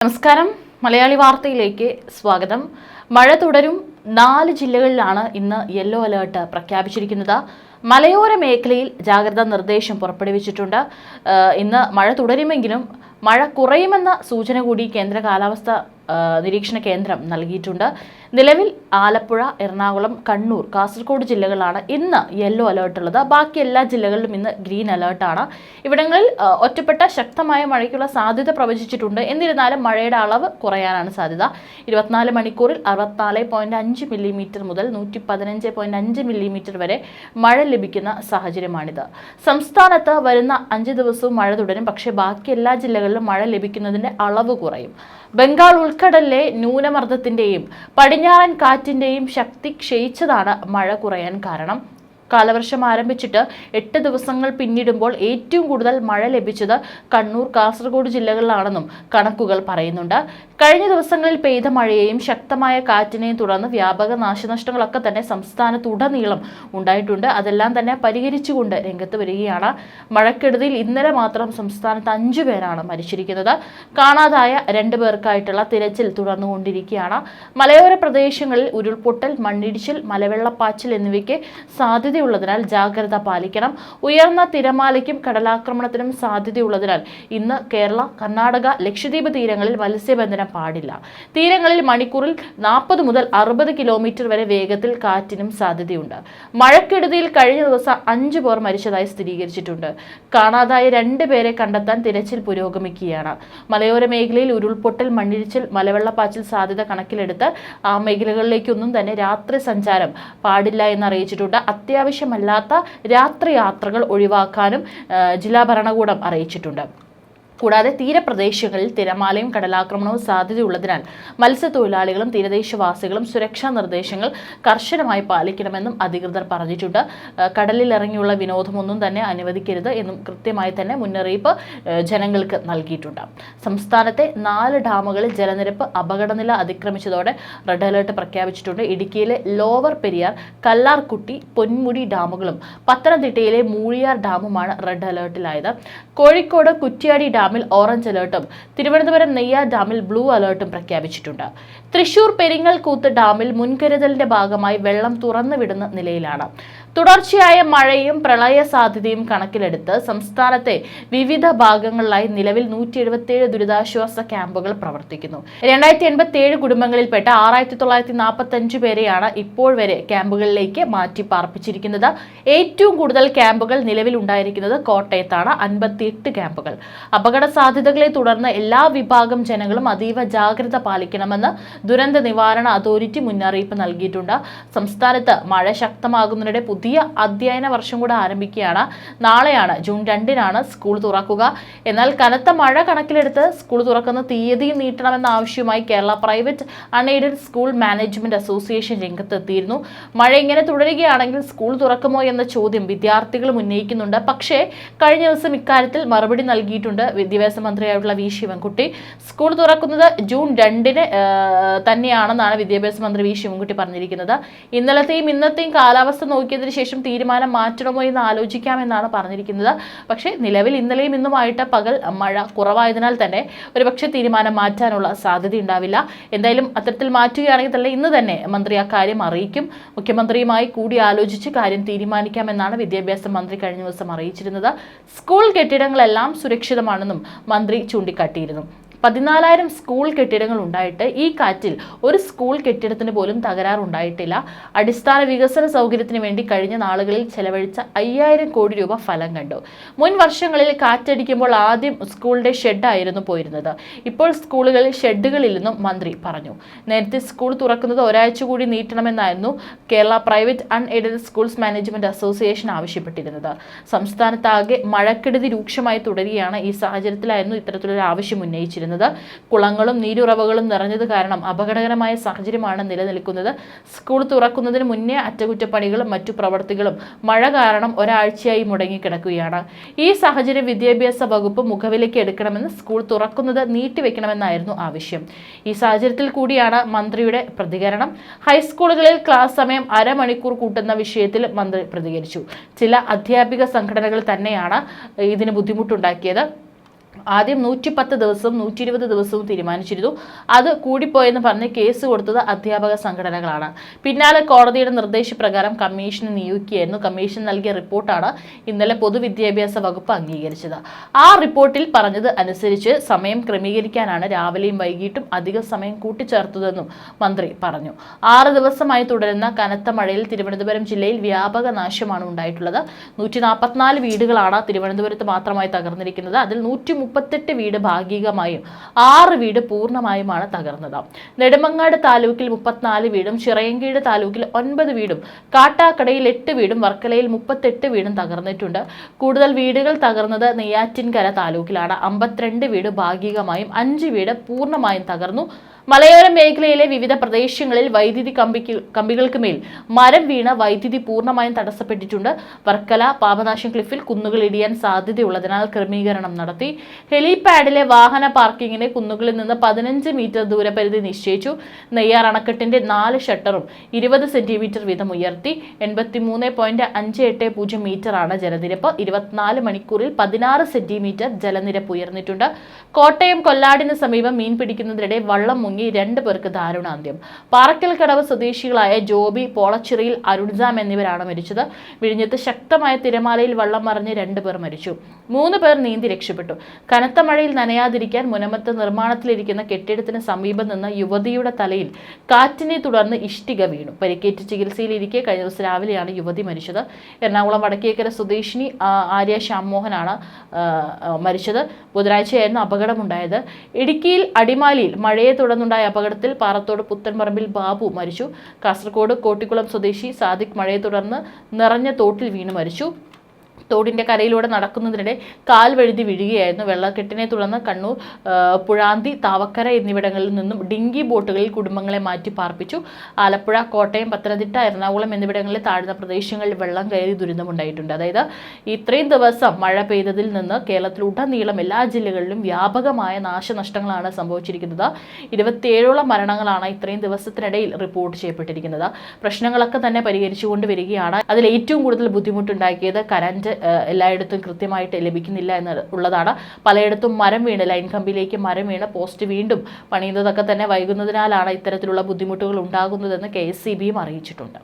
നമസ്കാരം. മലയാളി വാർത്തയിലേക്ക് സ്വാഗതം. മഴ തുടരും. 4 ജില്ലകളിലാണ് ഇന്ന് യെല്ലോ അലേർട്ട് പ്രഖ്യാപിച്ചിരിക്കുന്നത്. മലയോര മേഖലയിൽ ജാഗ്രതാ നിർദ്ദേശം പുറപ്പെടുവിച്ചിട്ടുണ്ട്. ഇന്ന് മഴ തുടരുമെങ്കിലും മഴ കുറയുമെന്ന സൂചന കൂടി കേന്ദ്ര കാലാവസ്ഥ നിരീക്ഷണ കേന്ദ്രം നൽകിയിട്ടുണ്ട്. നിലവിൽ ആലപ്പുഴ, എറണാകുളം, കണ്ണൂർ, കാസർഗോഡ് ജില്ലകളാണ് ഇന്ന് യെല്ലോ അലേർട്ട് ഉള്ളത്. ബാക്കി എല്ലാ ജില്ലകളിലും ഇന്ന് ഗ്രീൻ അലേർട്ടാണ്. ഇവിടങ്ങളിൽ ഒറ്റപ്പെട്ട ശക്തമായ മഴയ്ക്കുള്ള സാധ്യത പ്രവചിച്ചിട്ടുണ്ട്. എന്നിരുന്നാലും മഴയുടെ അളവ് കുറയാനാണ് സാധ്യത. 24 മണിക്കൂറിൽ 64.5 മില്ലിമീറ്റർ മുതൽ 115.5 മില്ലിമീറ്റർ വരെ മഴ ലഭിക്കുന്ന സാഹചര്യമാണിത്. സംസ്ഥാനത്ത് വരുന്ന 5 ദിവസവും മഴ തുടരും. പക്ഷേ ബാക്കി എല്ലാ ജില്ലകളിലും മഴ ലഭിക്കുന്നതിന്റെ അളവ് കുറയും. ബംഗാൾ ഉൾക്കടലിലെ ന്യൂനമർദ്ദത്തിന്റെയും പടിഞ്ഞാറൻ കാറ്റിന്റെയും ശക്തി ക്ഷയിച്ചതാണ് മഴ കുറയാൻ കാരണം. കാലവർഷം ആരംഭിച്ചിട്ട് 8 ദിവസങ്ങൾ പിന്നിടുമ്പോൾ ഏറ്റവും കൂടുതൽ മഴ ലഭിച്ചത് കണ്ണൂർ, കാസർഗോഡ് ജില്ലകളിലാണെന്നും കണക്കുകൾ പറയുന്നുണ്ട്. കഴിഞ്ഞ ദിവസങ്ങളിൽ പെയ്ത മഴയെയും ശക്തമായ കാറ്റിനെയും തുടർന്ന് വ്യാപക നാശനഷ്ടങ്ങളൊക്കെ തന്നെ സംസ്ഥാനത്തുടനീളം ഉണ്ടായിട്ടുണ്ട്. അതെല്ലാം തന്നെ പരിഹരിച്ചുകൊണ്ട് രംഗത്ത് വരികയാണ്. മഴക്കെടുതിയിൽ ഇന്നലെ മാത്രം സംസ്ഥാനത്ത് 5 പേരാണ് മരിച്ചിരിക്കുന്നത്. കാണാതായ 2 പേർക്കായിട്ടുള്ള തിരച്ചിൽ തുടർന്നുകൊണ്ടിരിക്കുകയാണ്. മലയോര പ്രദേശങ്ങളിൽ ഉരുൾപൊട്ടൽ, മണ്ണിടിച്ചിൽ, മലവെള്ളപ്പാച്ചിൽ എന്നിവയ്ക്ക് സാധ്യതയുള്ളതിനാൽ ജാഗ്രത പാലിക്കണം. ഉയർന്ന തിരമാലയ്ക്കും കടലാക്രമണത്തിനും സാധ്യതയുള്ളതിനാൽ ഇന്ന് കേരള, കർണാടക, ലക്ഷദ്വീപ് തീരങ്ങളിൽ മത്സ്യബന്ധനം പാടില്ല. തീരങ്ങളിൽ മണിക്കൂറിൽ 40 മുതൽ 60 കിലോമീറ്റർ വരെ വേഗത്തിൽ കാറ്റിനും സാധ്യതയുണ്ട്. മഴക്കെടുതിയിൽ കഴിഞ്ഞ ദിവസം 5 പേർ മരിച്ചതായി സ്ഥിരീകരിച്ചിട്ടുണ്ട്. കാണാതായ 2 പേരെ കണ്ടെത്താൻ തിരച്ചിൽ പുരോഗമിക്കുകയാണ്. മലയോര മേഖലയിൽ ഉരുൾപൊട്ടൽ, മണ്ണിടിച്ചിൽ, മലവെള്ളപ്പാച്ചിൽ സാധ്യത കണക്കിലെടുത്ത് ആ മേഖലകളിലേക്കൊന്നും തന്നെ രാത്രി സഞ്ചാരം പാടില്ല എന്ന് അറിയിച്ചിട്ടുണ്ട്. അത്യാവശ്യമല്ലാത്ത രാത്രി യാത്രകൾ ഒഴിവാക്കാനും ജില്ലാ ഭരണകൂടം അറിയിച്ചിട്ടുണ്ട്. കൂടാതെ തീരപ്രദേശങ്ങളിൽ തിരമാലയും കടലാക്രമണവും സാധ്യതയുള്ളതിനാൽ മത്സ്യത്തൊഴിലാളികളും തീരദേശവാസികളും സുരക്ഷാ നിർദ്ദേശങ്ങൾ കർശനമായി പാലിക്കണമെന്നും അധികൃതർ പറഞ്ഞിട്ടുണ്ട്. കടലിൽ ഇറങ്ങിയുള്ള വിനോദമൊന്നും തന്നെ അനുവദിക്കരുത് എന്നും കൃത്യമായി തന്നെ മുന്നറിയിപ്പ് ജനങ്ങൾക്ക് നൽകിയിട്ടുണ്ട്. സംസ്ഥാനത്തെ 4 ഡാമുകളിൽ ജലനിരപ്പ് അപകടനില അതിക്രമിച്ചതോടെ റെഡ് അലേർട്ട് പ്രഖ്യാപിച്ചിട്ടുണ്ട്. ഇടുക്കിയിലെ ലോവർ പെരിയാർ, കല്ലാർകുട്ടി, പൊന്മുടി ഡാമുകളും പത്തനംതിട്ടയിലെ മൂഴിയാർ ഡാമുമാണ് റെഡ് അലേർട്ടിലായത്. കോഴിക്കോട് കുറ്റ്യാടി ഡാമിൽ ഓറഞ്ച് അലേർട്ടും തിരുവനന്തപുരം നെയ്യാർ ഡാമിൽ ബ്ലൂ അലേർട്ടും പ്രഖ്യാപിച്ചിട്ടുണ്ട്. തൃശൂർ പെരിങ്ങൽകൂത്ത് ഡാമിൽ മുൻകരുതലിന്റെ ഭാഗമായി വെള്ളം തുറന്നുവിടുന്ന നിലയിലാണ്. തുടർച്ചയായ മഴയും പ്രളയ സാധ്യതയും കണക്കിലെടുത്ത് സംസ്ഥാനത്തെ വിവിധ ഭാഗങ്ങളിലായി നിലവിൽ 177 ദുരിതാശ്വാസ ക്യാമ്പുകൾ പ്രവർത്തിക്കുന്നു. 287 കുടുംബങ്ങളിൽപ്പെട്ട 6945 പേരെയാണ് ഇപ്പോൾ വരെ ക്യാമ്പുകളിലേക്ക് മാറ്റി പാർപ്പിച്ചിരിക്കുന്നത്. ഏറ്റവും കൂടുതൽ ക്യാമ്പുകൾ നിലവിൽ ഉണ്ടായിരിക്കുന്നത് കോട്ടയത്താണ്, 58 ക്യാമ്പുകൾ. അപകട സാധ്യതകളെ തുടർന്ന് എല്ലാ വിഭാഗം ജനങ്ങളും അതീവ ജാഗ്രത പാലിക്കണമെന്ന് ദുരന്ത നിവാരണ അതോറിറ്റി മുന്നറിയിപ്പ് നൽകിയിട്ടുണ്ട്. സംസ്ഥാനത്ത് മഴ ശക്തമാകുന്നതിനിടെ പുതിയ അധ്യയന വർഷം കൂടെ ആരംഭിക്കുകയാണ്. നാളെയാണ് ജൂൺ 2-നാണ് സ്കൂൾ തുറക്കുക. എന്നാൽ കനത്ത മഴ കണക്കിലെടുത്ത് സ്കൂൾ തുറക്കുന്ന തീയതിയും നീട്ടണമെന്ന ആവശ്യവുമായി Kerala private unaided school management association രംഗത്തെത്തിയിരുന്നു. മഴ ഇങ്ങനെ തുടരുകയാണെങ്കിൽ സ്കൂൾ തുറക്കുമോ എന്ന ചോദ്യം വിദ്യാർത്ഥികൾ ഉന്നയിക്കുന്നുണ്ട്. പക്ഷേ കഴിഞ്ഞ ദിവസം ഇക്കാര്യത്തിൽ മറുപടി നൽകിയിട്ടുണ്ട് വിദ്യാഭ്യാസ മന്ത്രിയായിട്ടുള്ള വി ശിവൻകുട്ടി. സ്കൂൾ തുറക്കുന്നത് ജൂൺ 2-ന് തന്നെയാണെന്നാണ് വിദ്യാഭ്യാസ മന്ത്രി വി ശിവൻകുട്ടി പറഞ്ഞിരിക്കുന്നത്. ഇന്നലത്തെയും ഇന്നത്തെയും കാലാവസ്ഥ നോക്കിയതിന് ശേഷം തീരുമാനം മാറ്റണമോ എന്ന് ആലോചിക്കാമെന്നാണ് പറഞ്ഞിരിക്കുന്നത്. പക്ഷേ നിലവിൽ ഇന്നലെയും ഇന്നുമായിട്ട് പകൽ മഴ കുറവായതിനാൽ തന്നെ ഒരുപക്ഷെ തീരുമാനം മാറ്റാനുള്ള സാധ്യത ഉണ്ടാവില്ല. എന്തായാലും അത്തരത്തിൽ മാറ്റുകയാണെങ്കിൽ തന്നെ ഇന്ന് തന്നെ മന്ത്രി അക്കാര്യം അറിയിക്കും. മുഖ്യമന്ത്രിയുമായി കൂടി ആലോചിച്ച് കാര്യം തീരുമാനിക്കാമെന്നാണ് വിദ്യാഭ്യാസ മന്ത്രി കഴിഞ്ഞ ദിവസം അറിയിച്ചിരുന്നത്. സ്കൂൾ കെട്ടിടങ്ങളെല്ലാം സുരക്ഷിതമാണെന്നും മന്ത്രി ചൂണ്ടിക്കാട്ടിയിരുന്നു. 14,000 സ്കൂൾ കെട്ടിടങ്ങൾ ഉണ്ടായിട്ട് ഈ കാറ്റിൽ ഒരു സ്കൂൾ കെട്ടിടത്തിന് പോലും തകരാറുണ്ടായിട്ടില്ല. അടിസ്ഥാന വികസന സൗകര്യത്തിന് വേണ്ടി കഴിഞ്ഞ നാളുകളിൽ ചെലവഴിച്ച 5,000 കോടി രൂപ ഫലം കണ്ടു. മുൻ വർഷങ്ങളിൽ കാറ്റടിക്കുമ്പോൾ ആദ്യം സ്കൂളിന്റെ ഷെഡായിരുന്നു പോയിരുന്നത്. ഇപ്പോൾ സ്കൂളുകളിൽ ഷെഡുകളില്ലെന്നും മന്ത്രി പറഞ്ഞു. നേരത്തെ സ്കൂൾ തുറക്കുന്നത് ഒരാഴ്ച കൂടി നീട്ടണമെന്നായിരുന്നു Kerala private unaided schools management association ആവശ്യപ്പെട്ടിരുന്നത്. സംസ്ഥാനത്താകെ മഴക്കെടുതി രൂക്ഷമായി തുടരുകയാണ്. ഈ സാഹചര്യത്തിലായിരുന്നു ഇത്തരത്തിലൊരു ആവശ്യം ഉന്നയിച്ചിരുന്നത്. കുളങ്ങളും നീരുറവകളും നിറഞ്ഞത് കാരണം അപകടകരമായ സാഹചര്യമാണ് നിലനിൽക്കുന്നത്. സ്കൂൾ തുറക്കുന്നതിന് മുന്നേ അറ്റകുറ്റപ്പണികളും മറ്റു പ്രവർത്തികളും മഴ കാരണം ഒരാഴ്ചയായി മുടങ്ങിക്കിടക്കുകയാണ്. ഈ സാഹചര്യം വിദ്യാഭ്യാസ വകുപ്പ് മുഖവിലേക്ക് എടുക്കണമെന്ന്, സ്കൂൾ തുറക്കുന്നത് നീട്ടിവെക്കണമെന്നായിരുന്നു ആവശ്യം. ഈ സാഹചര്യത്തിൽ കൂടിയാണ് മന്ത്രിയുടെ പ്രതികരണം. ഹൈസ്കൂളുകളിൽ ക്ലാസ് സമയം അരമണിക്കൂർ കൂട്ടുന്ന വിഷയത്തിൽ മന്ത്രി പ്രതികരിച്ചു. ചില അധ്യാപിക സംഘടനകൾ തന്നെയാണ് ഇതിന് ബുദ്ധിമുട്ടുണ്ടാക്കിയത്. ആദ്യം 110 ദിവസവും 120 ദിവസവും തീരുമാനിച്ചിരുന്നു. അത് കൂടിപ്പോയെന്ന് പറഞ്ഞ് കേസ് കൊടുത്തത് അധ്യാപക സംഘടനകളാണ്. പിന്നാലെ കോടതിയുടെ നിർദ്ദേശപ്രകാരം കമ്മീഷനെ നിയോഗിക്കുകയായിരുന്നു. കമ്മീഷൻ നൽകിയ റിപ്പോർട്ടാണ് ഇന്നലെ പൊതുവിദ്യാഭ്യാസ വകുപ്പ് അംഗീകരിച്ചത്. ആ റിപ്പോർട്ടിൽ പറഞ്ഞത് അനുസരിച്ച് സമയം ക്രമീകരിക്കാനാണ് രാവിലെയും വൈകിട്ടും അധിക സമയം കൂട്ടിച്ചേർത്തതെന്നും മന്ത്രി പറഞ്ഞു. 6 ദിവസമായി തുടരുന്ന കനത്ത മഴയിൽ തിരുവനന്തപുരം ജില്ലയിൽ വ്യാപക നാശമാണ് ഉണ്ടായിട്ടുള്ളത്. 144 വീടുകളാണ് തിരുവനന്തപുരത്ത് മാത്രമായി തകർന്നിരിക്കുന്നത്. അതിൽ 138 വീട് ഭാഗികമായും 6 വീട് പൂർണ്ണമായുമാണ് തകർന്നത്. നെടുമങ്ങാട് താലൂക്കിൽ 34 വീടും ചിറയൻകീഴ് താലൂക്കിൽ 9 വീടും കാട്ടാക്കടയിൽ 8 വീടും വർക്കലയിൽ 38 വീടും തകർന്നിട്ടുണ്ട്. കൂടുതൽ വീടുകൾ തകർന്നത് നെയ്യാറ്റിൻകര താലൂക്കിലാണ്. 52 വീട് ഭാഗികമായും 5 വീട് പൂർണ്ണമായും തകർന്നു. മലയോര മേഖലയിലെ വിവിധ പ്രദേശങ്ങളിൽ വൈദ്യുതി കമ്പികൾക്ക് മേൽ മരം വീണ് വൈദ്യുതി പൂർണ്ണമായും തടസ്സപ്പെട്ടിട്ടുണ്ട്. വർക്കല പാപനാശം ക്ലിഫിൽ കുന്നുകൾ ഇടിയാൻ സാധ്യതയുള്ളതിനാൽ ക്രമീകരണം നടത്തി. ഹെലിപാഡിലെ വാഹന പാർക്കിങ്ങിന് കുന്നുകളിൽ നിന്ന് 15 മീറ്റർ ദൂരപരിധി നിശ്ചയിച്ചു. നെയ്യാർ അണക്കെട്ടിന്റെ 4 ഷട്ടറും 20 സെന്റിമീറ്റർ വീതം ഉയർത്തി. 83.580 മീറ്ററാണ് ജലനിരപ്പ്. 24 മണിക്കൂറിൽ 16 സെന്റിമീറ്റർ ജലനിരപ്പ് ഉയർന്നിട്ടുണ്ട്. കോട്ടയം കൊല്ലാടിന് സമീപം മീൻ പിടിക്കുന്നതിനിടെ വള്ളം മുങ്ങി 2 പേർക്ക് ദാരുണാന്ത്യം. പാറക്കൽ കടവ് സ്വദേശികളായ ജോബി, പോളച്ചിറയിൽ അരുൺസാം എന്നിവരാണ് മരിച്ചത്. വിഴിഞ്ഞത്ത് ശക്തമായ തിരമാലയിൽ വള്ളം മറിഞ്ഞ് 2 പേർ മരിച്ചു. 3 പേർ നീന്തി രക്ഷപ്പെട്ടു. കനത്ത മഴയിൽ നനയാതിരിക്കാൻ മുനമത്ത് നിർമ്മാണത്തിലിരിക്കുന്ന കെട്ടിടത്തിന് സമീപം നിന്ന് യുവതിയുടെ തലയിൽ കാറ്റിനെ തുടർന്ന് ഇഷ്ടിക വീണു. പരിക്കേറ്റ് ചികിത്സയിലിരിക്കെ കഴിഞ്ഞ ദിവസം രാവിലെയാണ് യുവതി മരിച്ചത്. എറണാകുളം വടക്കേക്കര സ്വദേശിനി ആര്യ ശ്യാംമോഹനാണ് മരിച്ചത്. ബുധനാഴ്ചയായിരുന്നു അപകടമുണ്ടായത്. ഇടുക്കിയിൽ അടിമാലിയിൽ മഴയെ തുടർന്നുണ്ടായ അപകടത്തിൽ പാറത്തോട് പുത്തൻപറമ്പിൽ ബാബു മരിച്ചു. കാസർഗോഡ് കോട്ടിക്കുളം സ്വദേശി സാദിഖ് മഴയെ തുടർന്ന് നിറഞ്ഞ തോട്ടിൽ വീണ് മരിച്ചു. തോടിന്റെ കരയിലൂടെ നടക്കുന്നതിനിടെ കാൽ വഴുതി വീഴുകയായിരുന്നു. വെള്ളക്കെട്ടിനെ തുടർന്ന് കണ്ണൂർ, പുഴാന്തി, താവക്കര എന്നിവിടങ്ങളിൽ നിന്നും ഡിങ്കി ബോട്ടുകളിൽ കുടുംബങ്ങളെ മാറ്റി പാർപ്പിച്ചു. ആലപ്പുഴ, കോട്ടയം, പത്തനംതിട്ട, എറണാകുളം എന്നിവിടങ്ങളിൽ താഴ്ന്ന പ്രദേശങ്ങളിൽ വെള്ളം കയറി ദുരിതമുണ്ടായിട്ടുണ്ട്. അതായത് ഇത്രയും ദിവസം മഴ പെയ്തതിൽ നിന്ന് കേരളത്തിലുടനീളം എല്ലാ ജില്ലകളിലും വ്യാപകമായ നാശനഷ്ടങ്ങളാണ് സംഭവിച്ചിരിക്കുന്നത്. 27ഓളം മരണങ്ങളാണ് ഇത്രയും ദിവസത്തിനിടയിൽ റിപ്പോർട്ട് ചെയ്യപ്പെട്ടിരിക്കുന്നത്. പ്രശ്നങ്ങളൊക്കെ തന്നെ പരിഹരിച്ചുകൊണ്ട് വരികയാണ്. അതിൽ ഏറ്റവും കൂടുതൽ ബുദ്ധിമുട്ടുണ്ടാക്കിയത് കറന്റ് എല്ലായിടത്തും കൃത്യമായിട്ട് ലഭിക്കുന്നില്ല എന്നുള്ളതാണ്. പലയിടത്തും മരം വീണ്, ലൈൻ കമ്പിലേക്ക് മരം വീണ് പോസ്റ്റ് വീണ്ടും പണിയുന്നതൊക്കെ തന്നെ വൈകുന്നതിനാലാണ് ഇത്തരത്തിലുള്ള ബുദ്ധിമുട്ടുകൾ ഉണ്ടാകുന്നതെന്ന് KSEBയും അറിയിച്ചിട്ടുണ്ട്.